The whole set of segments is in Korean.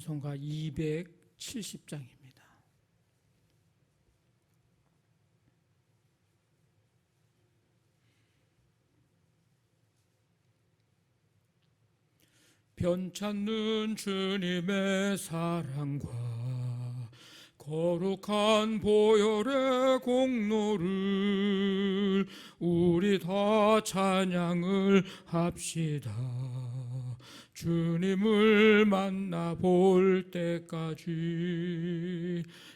찬송가 270장입니다. 변찮는 주님의 사랑과 거룩한 보혈의 공로를 우리 다 찬양을 합시다. 주님을 만나볼 때까지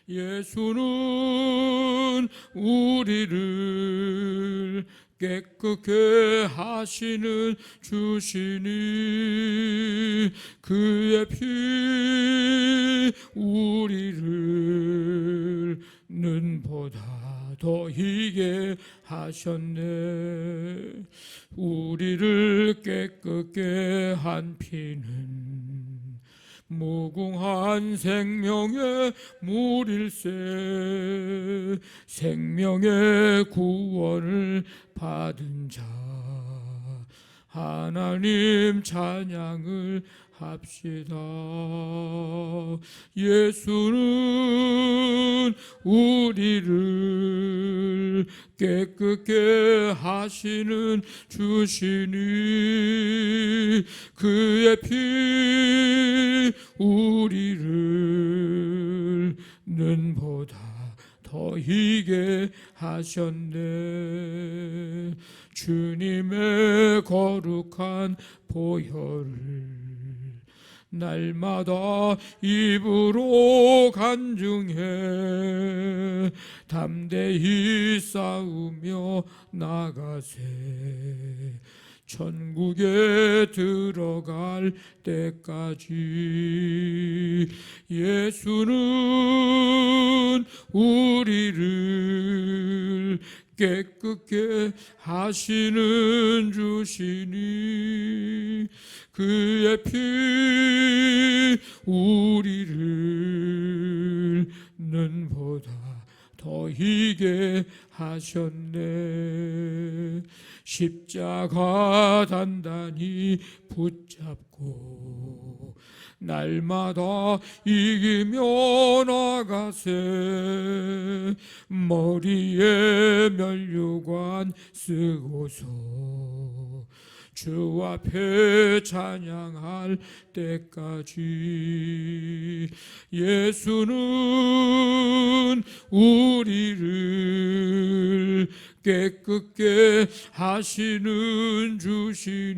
예수는 우리를 깨끗게 하시는 주시니 그의 피 우리를 눈보다 더 희게 하셨네. 우리를 깨끗게 한 피는 무궁한 생명의 물일세. 생명의 구원을 받은 자 하나님 찬양을 합시다. 예수는 우리를 깨끗게 하시는 주시니 그의 피 우리를 눈보다 더 희게 하셨네. 주님의 거룩한 보혈을 날마다 입으로 간증해 담대히 싸우며 나가세. 천국에 들어갈 때까지 예수는 우리를 깨끗게 하시는 주시니 그의 피 우리를 눈보다 더 희게 하셨네. 십자가 단단히 붙잡고 날마다 이기며 나가세. 머리에 면류관 쓰고서 주 앞에 찬양할 때까지 예수는 우리를 깨끗게 하시는 주시니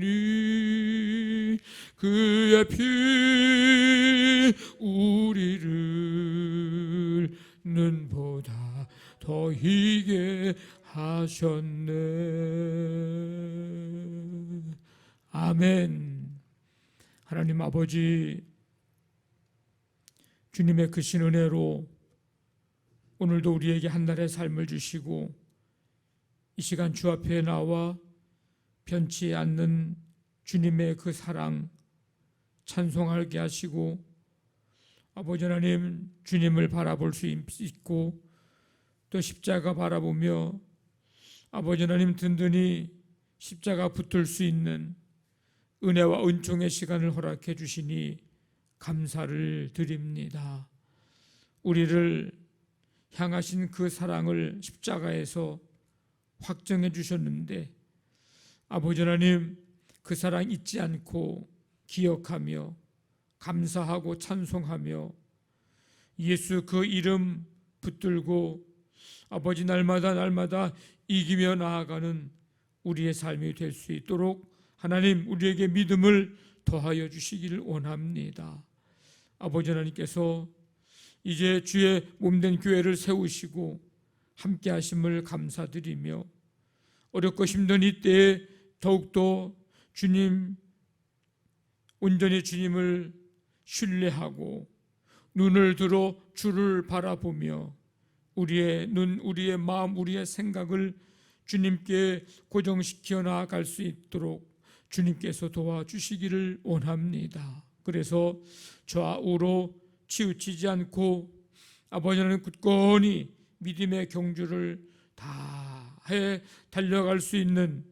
그의 피 우리를 눈보다 더 희게 하셨네. 아멘. 하나님 아버지, 주님의 크신 은혜로 오늘도 우리에게 한날의 삶을 주시고 이 시간 주 앞에 나와 변치 않는 주님의 그 사랑 찬송하게 하시고 아버지 하나님 주님을 바라볼 수 있고 또 십자가 바라보며 아버지 하나님 든든히 십자가 붙들 수 있는 은혜와 은총의 시간을 허락해 주시니 감사를 드립니다. 우리를 향하신 그 사랑을 십자가에서 확정해 주셨는데 아버지 하나님 그 사랑 잊지 않고 기억하며 감사하고 찬송하며 예수 그 이름 붙들고 아버지 날마다 이기며 나아가는 우리의 삶이 될 수 있도록 하나님 우리에게 믿음을 더하여 주시기를 원합니다. 아버지 하나님께서 이제 주의 몸된 교회를 세우시고 함께 하심을 감사드리며 어렵고 힘든 이때에 더욱더 주님 온전히 주님을 신뢰하고 눈을 들어 주를 바라보며 우리의 눈, 우리의 마음, 우리의 생각을 주님께 고정시켜 나아갈 수 있도록 주님께서 도와주시기를 원합니다. 그래서 좌우로 치우치지 않고 아버지 하나님 굳건히 믿음의 경주를 다해 달려갈 수 있는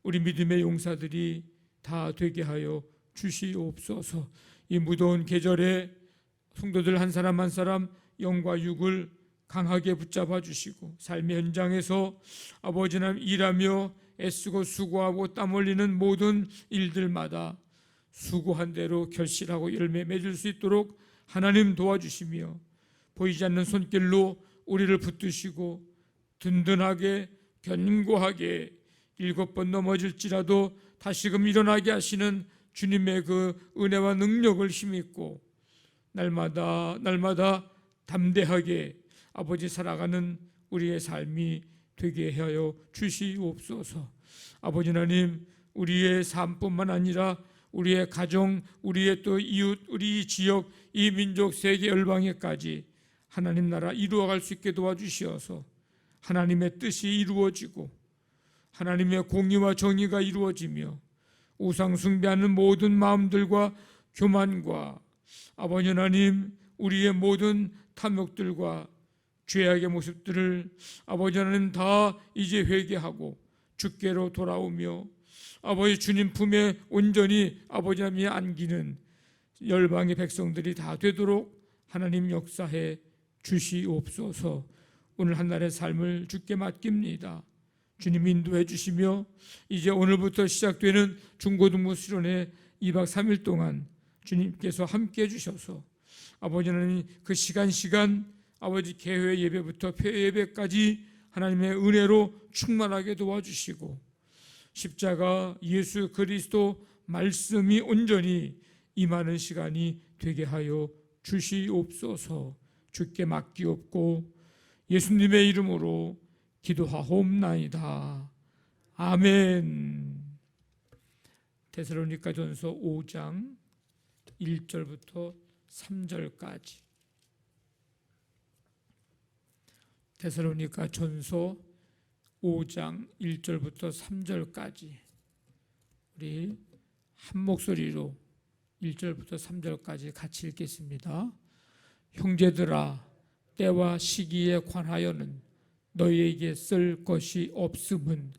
우리 믿음의 용사들이 다 되게 하여 주시옵소서. 이 무더운 계절에 성도들 한 사람 한 사람 영과 육을 강하게 붙잡아 주시고 삶의 현장에서 아버지 하나님 일하며 애쓰고 수고하고 땀 흘리는 모든 일들마다 수고한 대로 결실하고 열매 맺을 수 있도록 하나님 도와주시며 보이지 않는 손길로 우리를 붙드시고 든든하게 견고하게 7번 넘어질지라도 다시금 일어나게 하시는 주님의 그 은혜와 능력을 힘입고 날마다 담대하게 아버지 살아가는 우리의 삶이 되게 하여 주시옵소서. 아버지 하나님, 우리의 삶뿐만 아니라 우리의 가정, 우리의 또 이웃, 우리 지역, 이 민족, 세계 열방에까지 하나님 나라 이루어갈 수 있게 도와주시어서 하나님의 뜻이 이루어지고 하나님의 공의와 정의가 이루어지며 우상 숭배하는 모든 마음들과 교만과 아버지 하나님 우리의 모든 탐욕들과 죄악의 모습들을 아버지 하나님 다 이제 회개하고 주께로 돌아오며 아버지 주님 품에 온전히 아버지 하나님이 안기는 열방의 백성들이 다 되도록 하나님 역사해 주시옵소서. 오늘 한날의 삶을 주께 맡깁니다. 주님 인도해 주시며 이제 오늘부터 시작되는 중고등부 수련회 2박 3일 동안 주님께서 함께 해 주셔서 아버지 하나님 그 시간 아버지 개회 예배부터 폐회 예배까지 하나님의 은혜로 충만하게 도와주시고 십자가 예수 그리스도 말씀이 온전히 임하는 시간이 되게 하여 주시옵소서. 주께 맡기옵고 예수님의 이름으로 기도하옵나이다. 아멘. 데살로니가전서 5장 1절부터 3절까지. 데살로니가전서 5장 1절부터 3절까지 우리 한 목소리로 1절부터 3절까지 같이 읽겠습니다. 형제들아, 때와 시기에 관하여는 너희에게 쓸 것이 없음은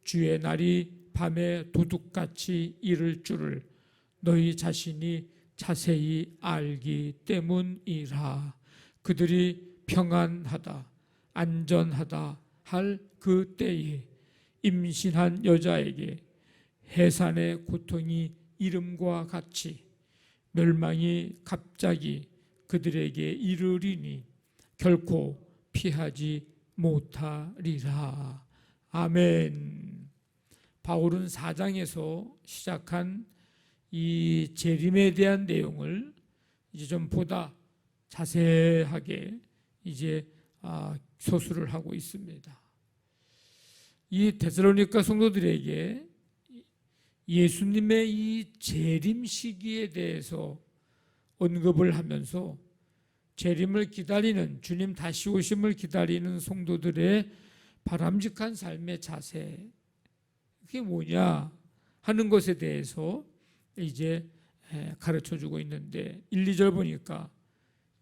주의 날이 밤에 도둑같이 이를 줄을 너희 자신이 자세히 알기 때문이라. 그들이 평안하다 안전하다 할 그 때에 임신한 여자에게 해산의 고통이 이름과 같이 멸망이 갑자기 그들에게 이르리니 결코 피하지 못하리라. 아멘. 바울은 4장에서 시작한 이 재림에 대한 내용을 이제 좀 보다 자세하게 이제 서술을 하고 있습니다. 이 데살로니가 성도들에게 예수님의 이 재림 시기에 대해서 언급을 하면서 재림을 기다리는 주님 다시 오심을 기다리는 성도들의 바람직한 삶의 자세, 그게 뭐냐 하는 것에 대해서 이제 가르쳐주고 있는데 1, 2절 보니까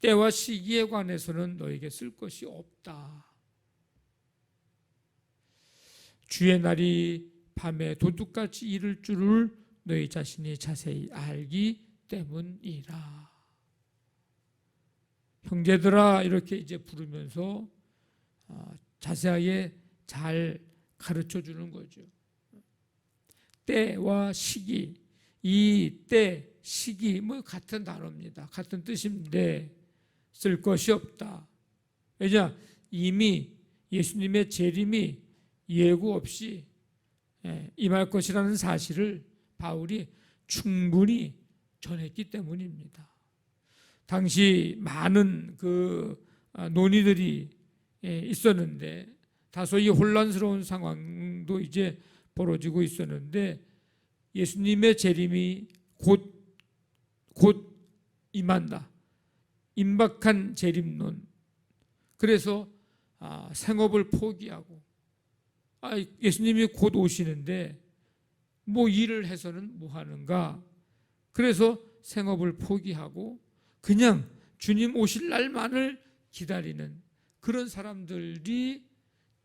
때와 시기에 관해서는 너에게 쓸 것이 없다. 주의 날이 밤에 도둑같이 이를 줄을 너희 자신이 자세히 알기 때문이라. 형제들아 이렇게 이제 부르면서 자세하게 잘 가르쳐 주는 거죠. 때와 시기, 이 때, 시기 뭐 같은 단어입니다. 같은 뜻인데 쓸 것이 없다. 왜냐? 이미 예수님의 재림이 예고 없이 임할 것이라는 사실을 바울이 충분히 전했기 때문입니다. 당시 많은 그 논의들이 있었는데 다소 이 혼란스러운 상황도 이제 벌어지고 있었는데 예수님의 재림이 곧 임한다. 임박한 재림론. 그래서 생업을 포기하고 예수님이 곧 오시는데 뭐 일을 해서는 뭐 하는가. 그래서 생업을 포기하고 그냥 주님 오실 날만을 기다리는 그런 사람들이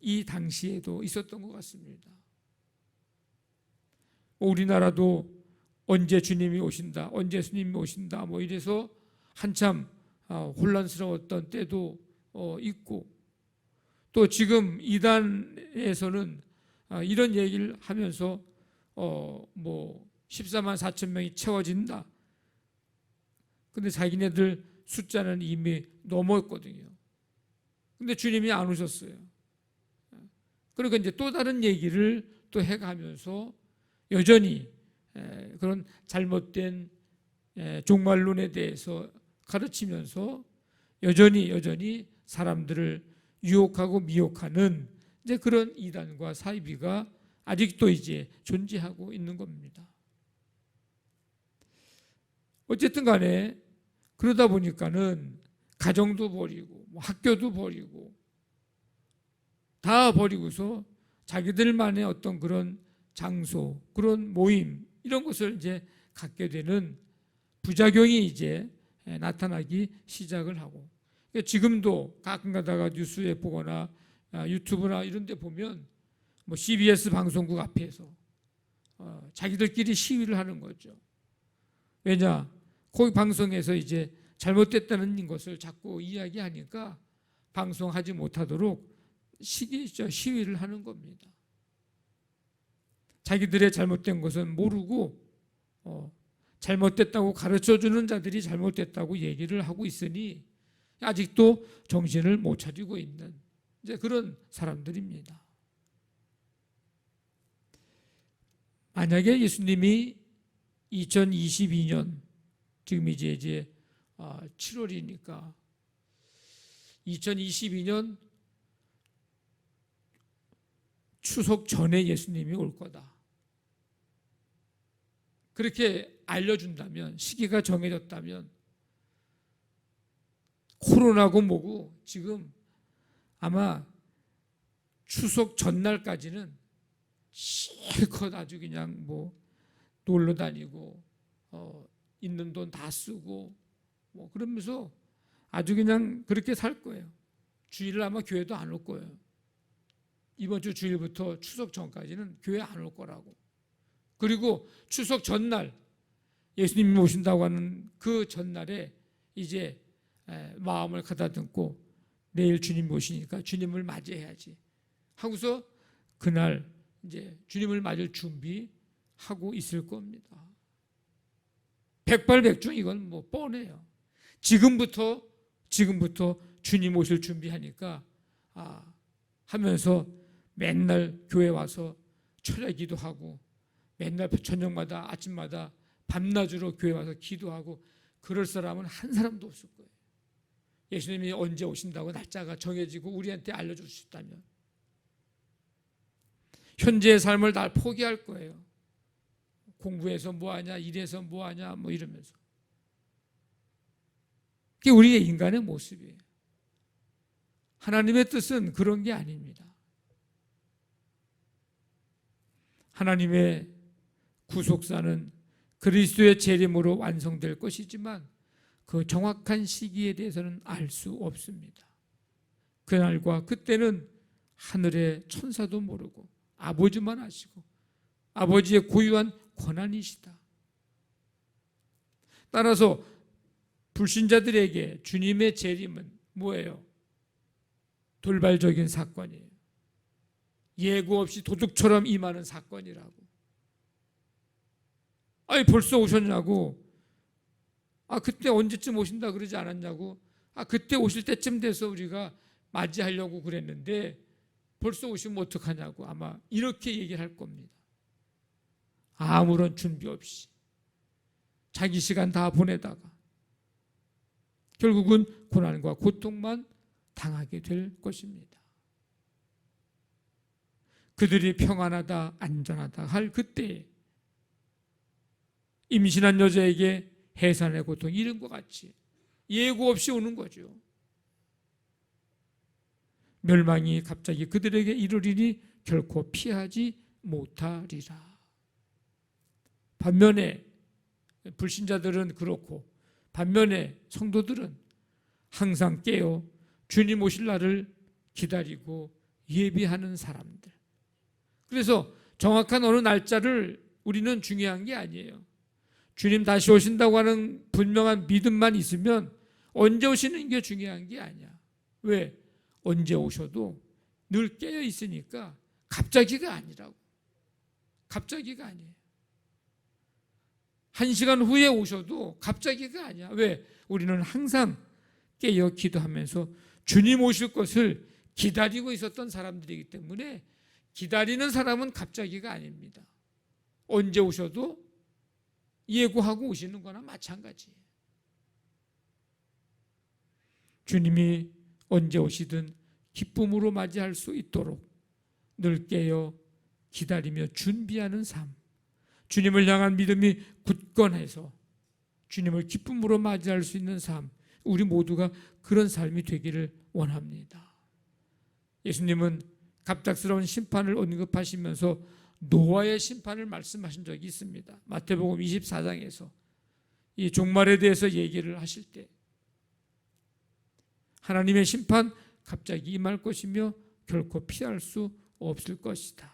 이 당시에도 있었던 것 같습니다. 우리나라도 언제 주님이 오신다, 언제 예수님이 오신다 뭐 이래서 한참 혼란스러웠던 때도 있고, 또 지금 이단에서는 이런 얘기를 하면서 14만 4천 명이 채워진다. 근데 자기네들 숫자는 이미 넘었거든요. 근데 주님이 안 오셨어요. 그러니까 이제 또 다른 얘기를 또 해가면서 여전히 그런 잘못된 종말론에 대해서 가르치면서 여전히 사람들을 유혹하고 미혹하는 이제 그런 이단과 사이비가 아직도 이제 존재하고 있는 겁니다. 어쨌든 간에 그러다 보니까는 가정도 버리고 학교도 버리고 다 버리고서 자기들만의 어떤 그런 장소, 그런 모임 이런 것을 이제 갖게 되는 부작용이 이제 나타나기 시작을 하고, 지금도 가끔 가다가 뉴스에 보거나 유튜브나 이런 데 보면 CBS 방송국 앞에서 자기들끼리 시위를 하는 거죠. 왜냐? 거기 방송에서 이제 잘못됐다는 것을 자꾸 이야기하니까 방송하지 못하도록 시위를 하는 겁니다. 자기들의 잘못된 것은 모르고 잘못됐다고 가르쳐주는 자들이 잘못됐다고 얘기를 하고 있으니 아직도 정신을 못 차리고 있는 이제 그런 사람들입니다. 만약에 예수님이 2022년 지금 이제 7월이니까 2022년 추석 전에 예수님이 올 거다. 그렇게 알려준다면, 시기가 정해졌다면 코로나고 뭐고 지금 아마 추석 전날까지는 실컷 아주 그냥 놀러 다니고 있는 돈 다 쓰고 그러면서 아주 그냥 그렇게 살 거예요. 주일을 아마 교회도 안 올 거예요. 이번 주 주일부터 추석 전까지는 교회 안 올 거라고. 그리고 추석 전날 예수님이 오신다고 하는 그 전날에 이제 마음을 가다듬고 내일 주님 오시니까 주님을 맞이해야지 하고서 그날 이제 주님을 맞을 준비하고 있을 겁니다. 백발백중 이건 뻔해요. 지금부터 주님 오실 준비하니까 하면서 맨날 교회 와서 철야기도 하고 맨날 저녁마다 아침마다 밤낮으로 교회 와서 기도하고 그럴 사람은 한 사람도 없을 거예요. 예수님이 언제 오신다고 날짜가 정해지고 우리한테 알려줄 수 있다면 현재의 삶을 다 포기할 거예요. 공부해서 뭐하냐, 일해서 뭐하냐 이러면서. 그게 우리의 인간의 모습이에요. 하나님의 뜻은 그런 게 아닙니다. 하나님의 구속사는 그리스도의 재림으로 완성될 것이지만 그 정확한 시기에 대해서는 알 수 없습니다. 그날과 그때는 하늘의 천사도 모르고 아버지만 아시고 아버지의 고유한 권한이시다. 따라서 불신자들에게 주님의 재림은 뭐예요? 돌발적인 사건이에요. 예고 없이 도둑처럼 임하는 사건이라고. 아니 벌써 오셨냐고. 그때 언제쯤 오신다 그러지 않았냐고. 그때 오실 때쯤 돼서 우리가 맞이하려고 그랬는데 벌써 오시면 어떡하냐고 아마 이렇게 얘기를 할 겁니다. 아무런 준비 없이 자기 시간 다 보내다가 결국은 고난과 고통만 당하게 될 것입니다. 그들이 평안하다 안전하다 할 그때 임신한 여자에게 해산의 고통 이런 것 같이 예고 없이 오는 거죠. 멸망이 갑자기 그들에게 이르리니 결코 피하지 못하리라. 반면에 불신자들은 그렇고 반면에 성도들은 항상 깨어 주님 오실 날을 기다리고 예비하는 사람들. 그래서 정확한 어느 날짜를 우리는 중요한 게 아니에요. 주님 다시 오신다고 하는 분명한 믿음만 있으면 언제 오시는 게 중요한 게 아니야. 왜? 언제 오셔도 늘 깨어 있으니까 갑자기가 아니라고. 갑자기가 아니에요. 1시간 후에 오셔도 갑자기가 아니야. 왜? 우리는 항상 깨어 기도하면서 주님 오실 것을 기다리고 있었던 사람들이기 때문에 기다리는 사람은 갑자기가 아닙니다. 언제 오셔도 예고하고 오시는 거나 마찬가지예요. 주님이 언제 오시든 기쁨으로 맞이할 수 있도록 늘 깨어 기다리며 준비하는 삶, 주님을 향한 믿음이 굳건해서 주님을 기쁨으로 맞이할 수 있는 삶, 우리 모두가 그런 삶이 되기를 원합니다. 예수님은 갑작스러운 심판을 언급하시면서 노아의 심판을 말씀하신 적이 있습니다. 마태복음 24장에서 이 종말에 대해서 얘기를 하실 때 하나님의 심판 갑자기 임할 것이며 결코 피할 수 없을 것이다.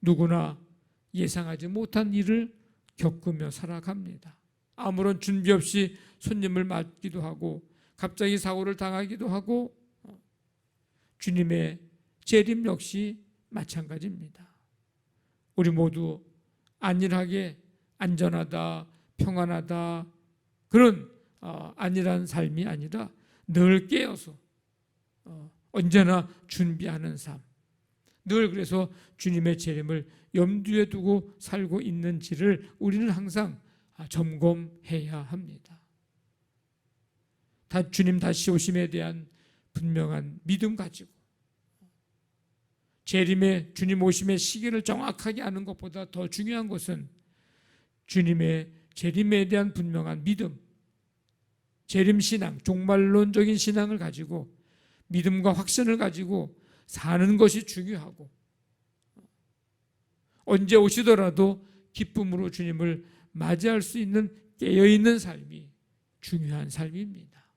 누구나 예상하지 못한 일을 겪으며 살아갑니다. 아무런 준비 없이 손님을 맞기도 하고 갑자기 사고를 당하기도 하고 주님의 재림 역시 마찬가지입니다. 우리 모두 안일하게 안전하다, 평안하다 그런 안일한 삶이 아니라 늘 깨어서 언제나 준비하는 삶, 늘 그래서 주님의 재림을 염두에 두고 살고 있는지를 우리는 항상 점검해야 합니다. 주님 다시 오심에 대한 분명한 믿음 가지고 재림의 주님 오심의 시기를 정확하게 아는 것보다 더 중요한 것은 주님의 재림에 대한 분명한 믿음, 재림신앙, 종말론적인 신앙을 가지고 믿음과 확신을 가지고 사는 것이 중요하고 언제 오시더라도 기쁨으로 주님을 맞이할 수 있는 깨어있는 삶이 중요한 삶입니다.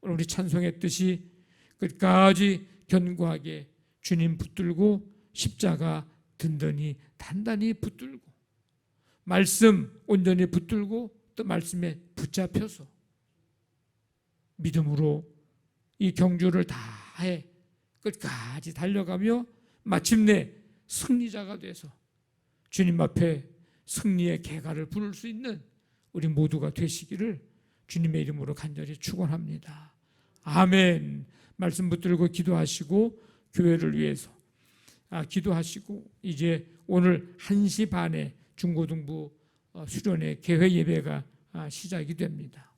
오늘 우리 찬송했듯이 끝까지 견고하게 주님 붙들고 십자가 든든히 단단히 붙들고 말씀 온전히 붙들고 또 말씀에 붙잡혀서 믿음으로 이 경주를 다해 끝까지 달려가며 마침내 승리자가 돼서 주님 앞에 승리의 개가를 부를 수 있는 우리 모두가 되시기를 주님의 이름으로 간절히 축원합니다. 아멘. 말씀 붙들고 기도하시고 교회를 위해서 기도하시고 이제 오늘 1시 반에 중고등부 수련회 개회 예배가 시작이 됩니다.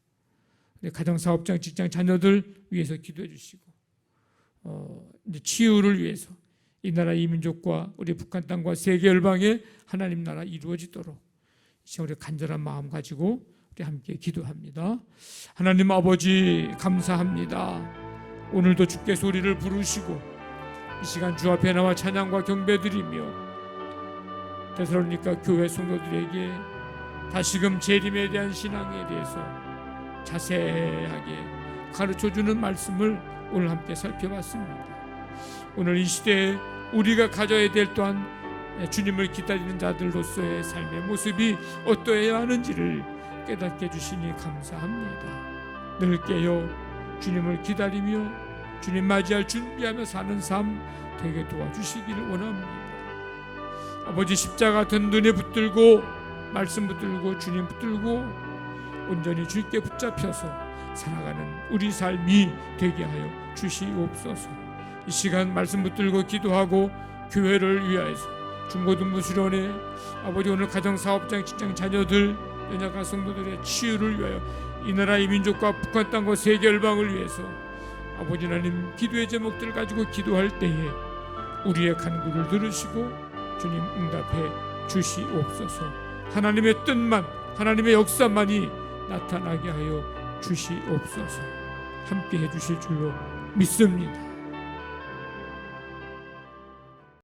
가정사업장 직장 자녀들 위해서 기도해 주시고 이제 치유를 위해서 이 나라 이 민족과 우리 북한 땅과 세계 열방의 하나님 나라 이루어지도록 이제 우리 간절한 마음 가지고 우리 함께 기도합니다. 하나님 아버지 감사합니다. 오늘도 주께 소리를 부르시고 이 시간 주 앞에 나와 찬양과 경배드리며 데살로니가 교회 성도들에게 다시금 재림에 대한 신앙에 대해서 자세하게 가르쳐주는 말씀을 오늘 함께 살펴봤습니다. 오늘 이 시대에 우리가 가져야 될 또한 주님을 기다리는 자들로서의 삶의 모습이 어떠해야 하는지를 깨닫게 해주시니 감사합니다. 늘 깨어 주님을 기다리며 주님 맞이할 준비하며 사는 삶 되게 도와주시기를 원합니다. 아버지 십자가 든든히 붙들고 말씀 붙들고 주님 붙들고 온전히 주께 붙잡혀서 살아가는 우리 삶이 되게 하여 주시옵소서. 이 시간 말씀 붙들고 기도하고 교회를 위하여서 중고등부 수련회 아버지 오늘 가정사업장 직장 자녀들 연약한 성도들의 치유를 위하여 이 나라 이 민족과 북한 땅과 세계 열방을 위해서 아버지 하나님 기도의 제목들을 가지고 기도할 때에 우리의 간구를 들으시고 주님 응답해 주시옵소서. 하나님의 뜻만 하나님의 역사만이 나타나게 하여 주시옵소서. 함께 해주실 줄로 믿습니다.